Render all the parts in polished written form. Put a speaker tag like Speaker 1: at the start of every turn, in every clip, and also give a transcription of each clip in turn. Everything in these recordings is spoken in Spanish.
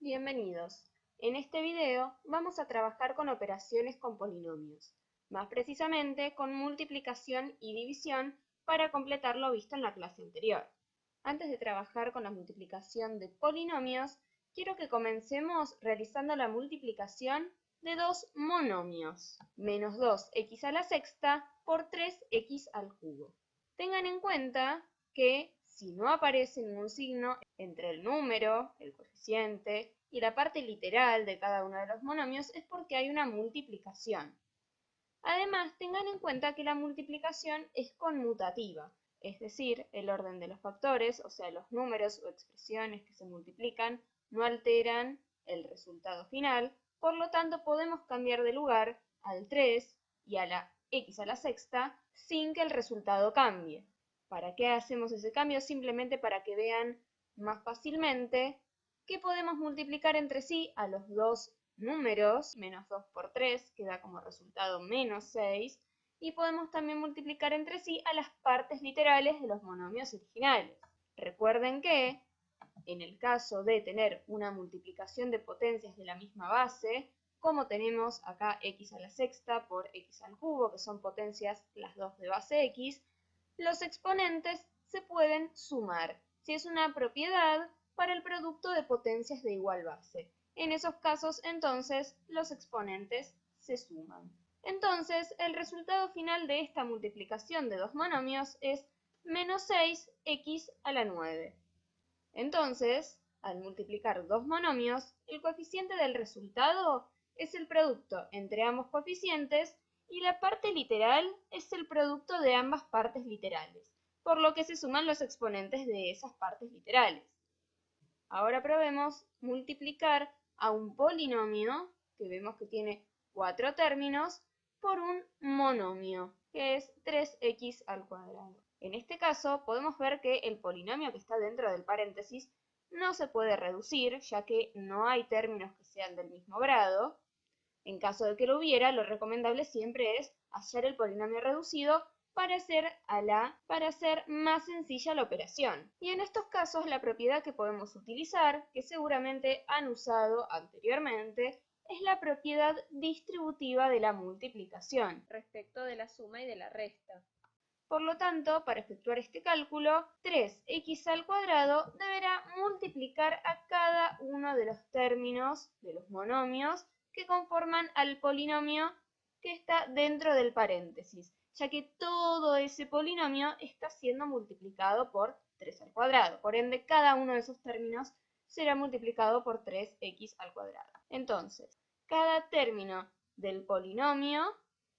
Speaker 1: Bienvenidos. En este video vamos a trabajar con operaciones con polinomios, más precisamente con multiplicación y división para completar lo visto en la clase anterior. Antes de trabajar con la multiplicación de polinomios, quiero que comencemos realizando la multiplicación de dos monomios, menos 2x a la sexta por 3x al cubo. Tengan en cuenta que si no aparece ningún signo entre el número, el coeficiente y la parte literal de cada uno de los monomios es porque hay una multiplicación. Además, tengan en cuenta que la multiplicación es conmutativa, es decir, el orden de los factores, o sea, los números o expresiones que se multiplican, no alteran el resultado final, por lo tanto podemos cambiar de lugar al 3 y a la x a la sexta sin que el resultado cambie. ¿Para qué hacemos ese cambio? Simplemente para que vean más fácilmente que podemos multiplicar entre sí a los dos números, menos 2 por 3, que da como resultado menos 6, y podemos también multiplicar entre sí a las partes literales de los monomios originales. Recuerden que, en el caso de tener una multiplicación de potencias de la misma base, como tenemos acá x a la sexta por x al cubo, que son potencias las dos de base x, los exponentes se pueden sumar, si es una propiedad para el producto de potencias de igual base. En esos casos, entonces, los exponentes se suman. Entonces, el resultado final de esta multiplicación de dos monomios es menos 6x a la 9. Entonces, al multiplicar dos monomios, el coeficiente del resultado es el producto entre ambos coeficientes y la parte literal es el producto de ambas partes literales, por lo que se suman los exponentes de esas partes literales. Ahora probemos multiplicar a un polinomio, que vemos que tiene 4 términos, por un monomio, que es 3x al cuadrado. En este caso podemos ver que el polinomio que está dentro del paréntesis no se puede reducir, ya que no hay términos que sean del mismo grado. En caso de que lo hubiera, lo recomendable siempre es hallar el polinomio reducido para hacer más sencilla la operación. Y en estos casos la propiedad que podemos utilizar, que seguramente han usado anteriormente, es la propiedad distributiva de la multiplicación respecto de la suma y de la resta. Por lo tanto, para efectuar este cálculo, 3x al cuadrado deberá multiplicar a cada uno de los términos de los monomios que conforman al polinomio que está dentro del paréntesis, ya que todo ese polinomio está siendo multiplicado por 3 al cuadrado. Por ende, cada uno de esos términos será multiplicado por 3x al cuadrado. Entonces, cada término del polinomio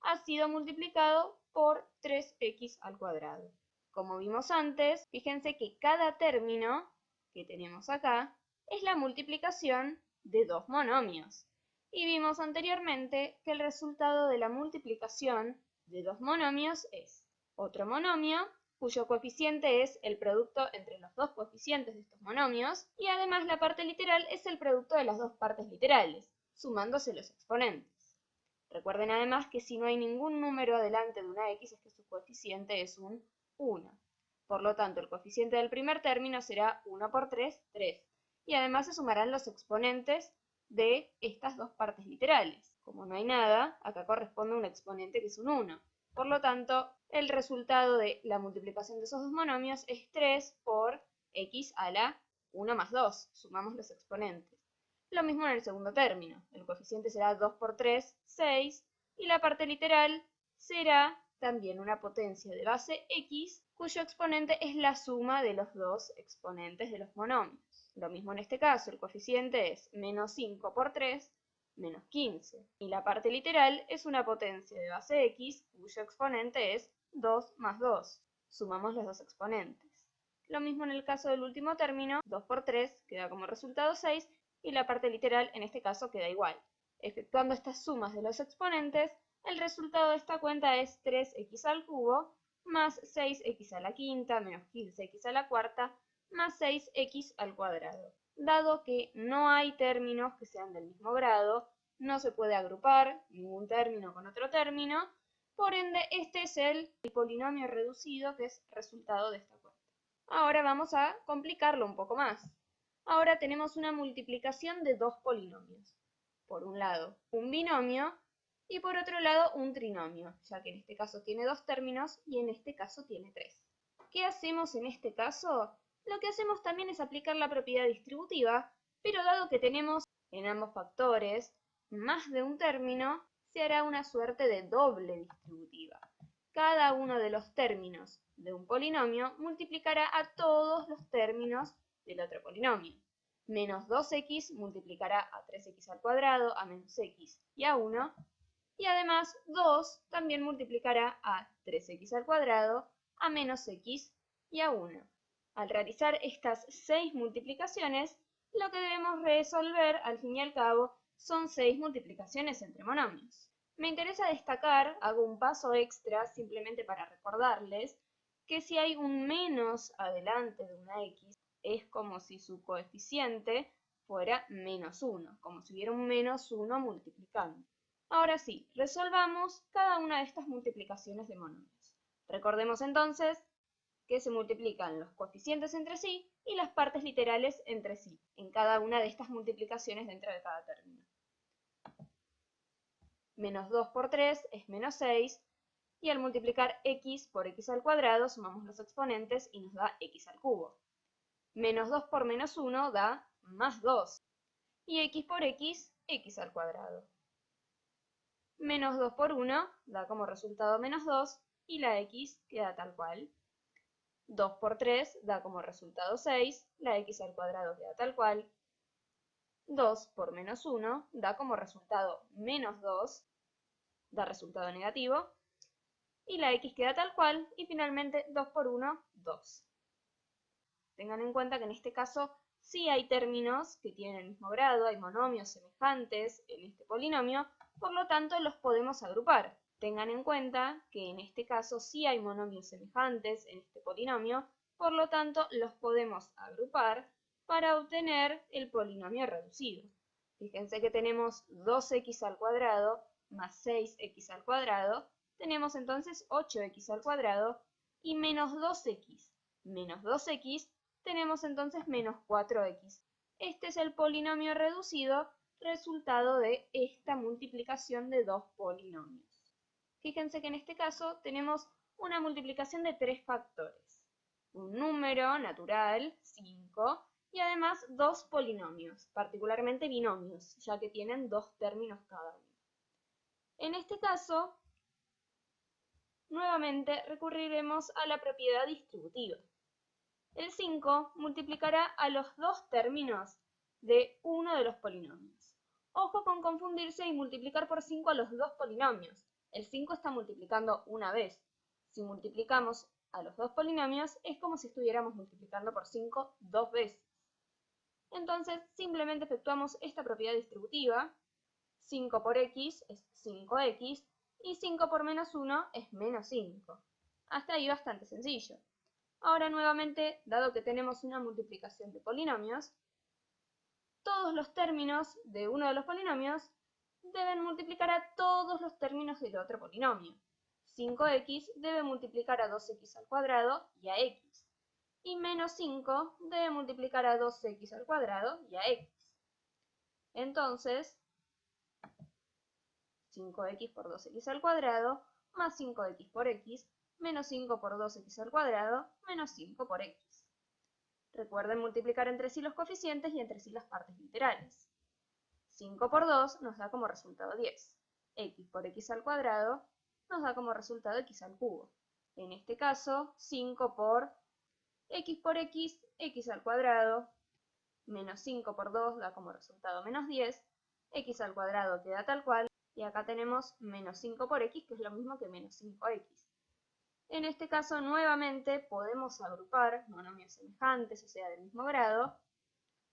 Speaker 1: ha sido multiplicado por 3x al cuadrado. Como vimos antes, fíjense que cada término que tenemos acá es la multiplicación de dos monomios. Y vimos anteriormente que el resultado de la multiplicación de dos monomios es otro monomio cuyo coeficiente es el producto entre los dos coeficientes de estos monomios, y además la parte literal es el producto de las dos partes literales, sumándose los exponentes. Recuerden además que si no hay ningún número delante de una x es que su coeficiente es un 1. Por lo tanto, el coeficiente del primer término será 1 por 3, 3. Y además se sumarán los exponentes de estas dos partes literales. Como no hay nada, acá corresponde un exponente que es un 1. Por lo tanto, el resultado de la multiplicación de esos dos monomios es 3 por x a la 1 más 2. Sumamos los exponentes. Lo mismo en el segundo término. El coeficiente será 2 por 3, 6, y la parte literal será también una potencia de base x, cuyo exponente es la suma de los dos exponentes de los monomios. Lo mismo en este caso, el coeficiente es menos 5 por 3, menos 15. Y la parte literal es una potencia de base x, cuyo exponente es 2 más 2. Sumamos los dos exponentes. Lo mismo en el caso del último término, 2 por 3 queda como resultado 6, y la parte literal en este caso queda igual. Efectuando estas sumas de los exponentes, el resultado de esta cuenta es 3x al cubo más 6x a la quinta menos 15x a la cuarta más 6x al cuadrado. Dado que no hay términos que sean del mismo grado, no se puede agrupar ningún término con otro término, por ende este es el polinomio reducido que es resultado de esta cuenta. Ahora vamos a complicarlo un poco más. Ahora tenemos una multiplicación de dos polinomios. Por un lado, un binomio y por otro lado, un trinomio, ya que en este caso tiene dos términos y en este caso tiene tres. ¿Qué hacemos en este caso? Lo que hacemos también es aplicar la propiedad distributiva, pero dado que tenemos en ambos factores más de un término, se hará una suerte de doble distributiva. Cada uno de los términos de un polinomio multiplicará a todos los términos del otro polinomio. Menos 2x multiplicará a 3x al cuadrado, a menos x y a 1. Y además 2 también multiplicará a 3x al cuadrado, a menos x y a 1. Al realizar estas 6 multiplicaciones, lo que debemos resolver al fin y al cabo son 6 multiplicaciones entre monomios. Me interesa destacar, hago un paso extra simplemente para recordarles, que si hay un menos adelante de una x, es como si su coeficiente fuera menos 1, como si hubiera un menos 1 multiplicando. Ahora sí, resolvamos cada una de estas multiplicaciones de monomios. Recordemos entonces que se multiplican los coeficientes entre sí y las partes literales entre sí, en cada una de estas multiplicaciones dentro de cada término. Menos 2 por 3 es menos 6, y al multiplicar x por x al cuadrado sumamos los exponentes y nos da x al cubo. Menos 2 por menos 1 da más 2, y x por x, x al cuadrado. Menos 2 por 1 da como resultado menos 2, y la x queda tal cual. 2 por 3 da como resultado 6, la x al cuadrado queda tal cual. 2 por menos 1 da como resultado menos 2, da resultado negativo, y la x queda tal cual, y finalmente 2 por 1, 2. Tengan en cuenta que en este caso sí hay términos que tienen el mismo grado, hay monomios semejantes en este polinomio, por lo tanto los podemos agrupar. Tengan en cuenta que en este caso sí hay monomios semejantes en este polinomio, por lo tanto los podemos agrupar para obtener el polinomio reducido. Fíjense que tenemos 2x al cuadrado más 6x al cuadrado, tenemos entonces 8x al cuadrado, y menos 2x menos 2x tenemos entonces menos 4x. Este es el polinomio reducido resultado de esta multiplicación de dos polinomios. Fíjense que en este caso tenemos una multiplicación de tres factores. Un número natural, 5, y además dos polinomios, particularmente binomios, ya que tienen dos términos cada uno. En este caso, nuevamente recurriremos a la propiedad distributiva. El 5 multiplicará a los dos términos de uno de los polinomios. Ojo con confundirse y multiplicar por 5 a los dos polinomios. El 5 está multiplicando una vez. Si multiplicamos a los dos polinomios, es como si estuviéramos multiplicando por 5 dos veces. Entonces, simplemente efectuamos esta propiedad distributiva. 5 por x es 5x, y 5 por menos 1 es menos 5. Hasta ahí bastante sencillo. Ahora nuevamente, dado que tenemos una multiplicación de polinomios, todos los términos de uno de los polinomios deben multiplicar a todos los términos del otro polinomio. 5x debe multiplicar a 2x al cuadrado y a x. Y menos 5 debe multiplicar a 2x al cuadrado y a x. Entonces, 5x por 2x al cuadrado más 5x por x menos 5 por 2x al cuadrado menos 5 por x. Recuerden multiplicar entre sí los coeficientes y entre sí las partes literales. 5 por 2 nos da como resultado 10. X por x al cuadrado nos da como resultado x al cubo. En este caso, 5 por x, x al cuadrado, menos 5 por 2 da como resultado menos 10, x al cuadrado queda tal cual, y acá tenemos menos 5 por x, que es lo mismo que menos 5x. En este caso, nuevamente, podemos agrupar monomios semejantes, o sea, del mismo grado,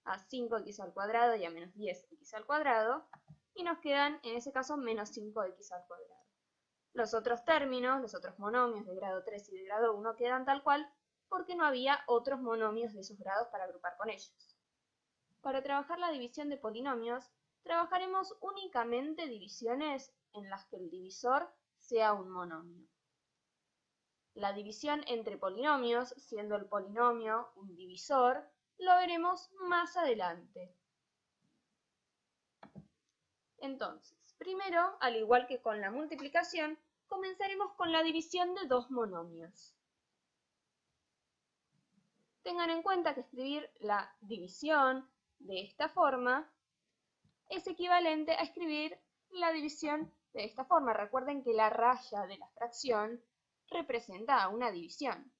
Speaker 1: a 5x al cuadrado y a menos 10x al cuadrado, y nos quedan, en ese caso, menos 5x al cuadrado. Los otros términos, los otros monomios de grado 3 y de grado 1 quedan tal cual, porque no había otros monomios de esos grados para agrupar con ellos. Para trabajar la división de polinomios, trabajaremos únicamente divisiones en las que el divisor sea un monomio. La división entre polinomios, siendo el polinomio un divisor, lo veremos más adelante. Entonces, primero, al igual que con la multiplicación, comenzaremos con la división de dos monomios. Tengan en cuenta que escribir la división de esta forma es equivalente a escribir la división de esta forma. Recuerden que la raya de la fracción representa una división.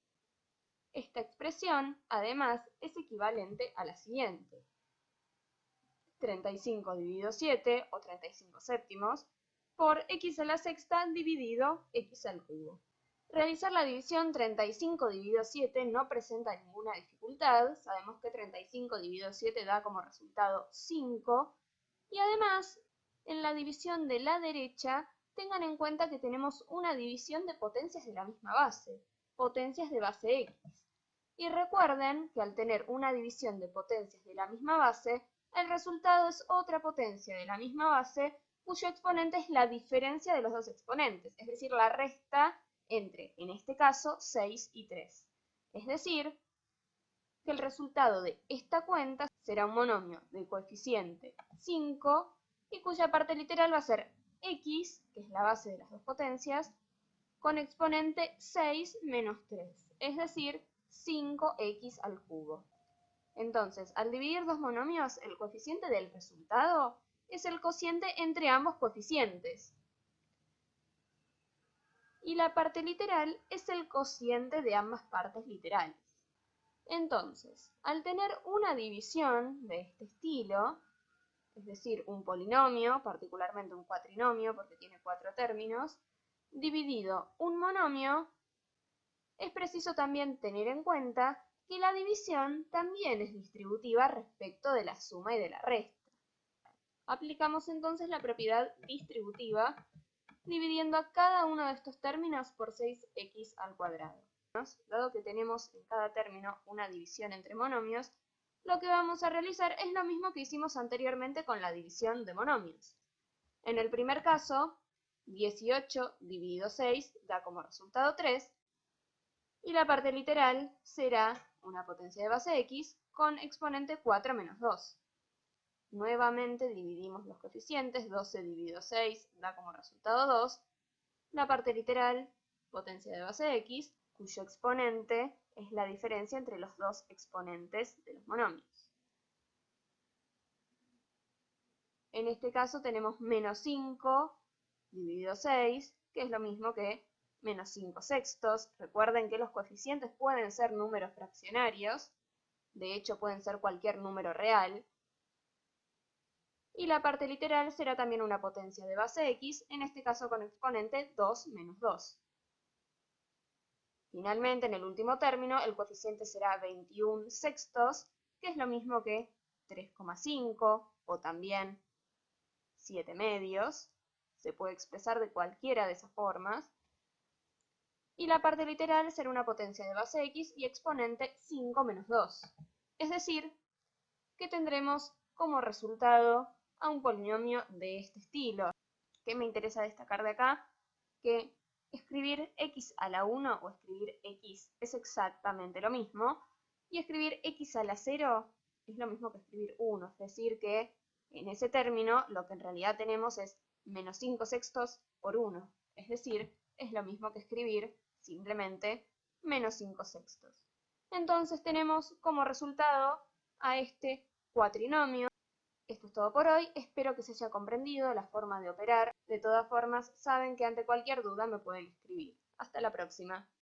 Speaker 1: Esta expresión, además, es equivalente a la siguiente. 35 dividido 7, o 35 séptimos, por x a la sexta dividido x al cubo. Realizar la división 35 dividido 7 no presenta ninguna dificultad. Sabemos que 35 dividido 7 da como resultado 5. Y además, en la división de la derecha, tengan en cuenta que tenemos una división de potencias de la misma base, potencias de base x. Y recuerden que al tener una división de potencias de la misma base, el resultado es otra potencia de la misma base cuyo exponente es la diferencia de los dos exponentes, es decir, la resta entre, en este caso, 6 y 3. Es decir, que el resultado de esta cuenta será un monomio de coeficiente 5 y cuya parte literal va a ser x, que es la base de las dos potencias, con exponente 6 menos 3, es decir, 5x al cubo. Entonces, al dividir dos monomios, el coeficiente del resultado es el cociente entre ambos coeficientes. Y la parte literal es el cociente de ambas partes literales. Entonces, al tener una división de este estilo, es decir, un polinomio, particularmente un cuatrinomio porque tiene 4 términos, dividido un monomio, es preciso también tener en cuenta que la división también es distributiva respecto de la suma y de la resta. Aplicamos entonces la propiedad distributiva dividiendo a cada uno de estos términos por 6x al cuadrado. Dado que tenemos en cada término una división entre monomios, lo que vamos a realizar es lo mismo que hicimos anteriormente con la división de monomios. En el primer caso, 18 dividido 6 da como resultado 3, y la parte literal será una potencia de base x con exponente 4 menos 2. Nuevamente dividimos los coeficientes, 12 dividido 6 da como resultado 2. La parte literal, potencia de base x, cuyo exponente es la diferencia entre los dos exponentes de los monomios. En este caso tenemos menos 5 dividido 6, que es lo mismo que menos 5 sextos. Recuerden que los coeficientes pueden ser números fraccionarios, de hecho pueden ser cualquier número real. Y la parte literal será también una potencia de base x, en este caso con exponente 2 menos 2. Finalmente, en el último término, el coeficiente será 21 sextos, que es lo mismo que 3,5 o también 7 medios. Se puede expresar de cualquiera de esas formas. Y la parte literal será una potencia de base x y exponente 5 menos 2. Es decir, que tendremos como resultado a un polinomio de este estilo. ¿Qué me interesa destacar de acá? Que escribir x a la 1 o escribir x es exactamente lo mismo, y escribir x a la 0 es lo mismo que escribir 1, es decir que en ese término lo que en realidad tenemos es menos 5 sextos por 1, es decir, es lo mismo que escribir simplemente menos 5 sextos. Entonces tenemos como resultado a este cuatrinomio. Esto es todo por hoy, espero que se haya comprendido la forma de operar. De todas formas, saben que ante cualquier duda me pueden escribir. Hasta la próxima.